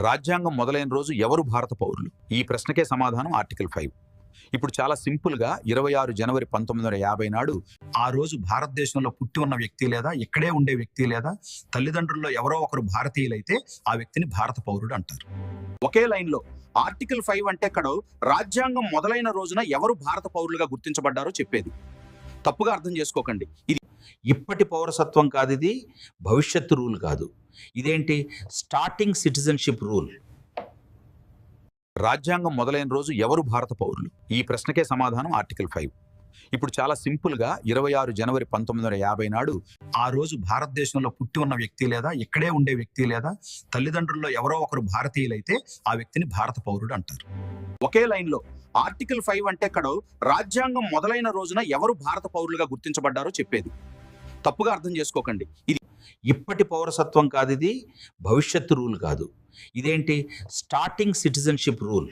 రాజ్యాంగం మొదలైన రోజు ఎవరు భారత పౌరులు? ఈ ప్రశ్నకే సమాధానం ఆర్టికల్ 5. ఇప్పుడు చాలా సింపుల్గా 26 జనవరి 1950 నాడు ఆ రోజు భారతదేశంలో పుట్టి ఉన్న వ్యక్తి లేదా ఇక్కడే ఉండే వ్యక్తి లేదా తల్లిదండ్రుల్లో ఎవరో ఒకరు భారతీయులైతే ఆ వ్యక్తిని భారత పౌరుడు అంటారు. ఒకే లైన్లో ఆర్టికల్ 5 అంటే ఇక్కడ రాజ్యాంగం మొదలైన రోజున ఎవరు భారత పౌరులుగా గుర్తించబడ్డారో చెప్పేది. తప్పుగా అర్థం చేసుకోకండి. ఇది ఇప్పటి పౌరసత్వం కాదు, ఇది భవిష్యత్తు రూల్ కాదు. ఇదేంటి? Starting citizenship rule. రాజ్యాంగం మొదలైన రోజు ఎవరు భారత పౌరులు? ఈ ప్రశ్నకే సమాధానం ఆర్టికల్ 5. ఇప్పుడు చాలా సింపుల్గా 26 జనవరి 1950 నాడు ఆ రోజు భారతదేశంలో పుట్టి ఉన్న వ్యక్తి లేదా ఇక్కడే ఉండే వ్యక్తి లేదా తల్లిదండ్రుల్లో ఎవరో ఒకరు భారతీయులైతే ఆ వ్యక్తిని భారత పౌరుడు అంటారు. ఒకే లైన్లో ఆర్టికల్ 5 అంటే ఇక్కడ రాజ్యాంగం మొదలైన రోజున ఎవరు భారత పౌరులుగా గుర్తించబడ్డారో చెప్పేది. తప్పుగా అర్థం చేసుకోకండి. ఇది ఇప్పటి పౌరసత్వం కాదు, ఇది భవిష్యత్తు రూల్ కాదు. ఇదేంటి? Starting citizenship rule.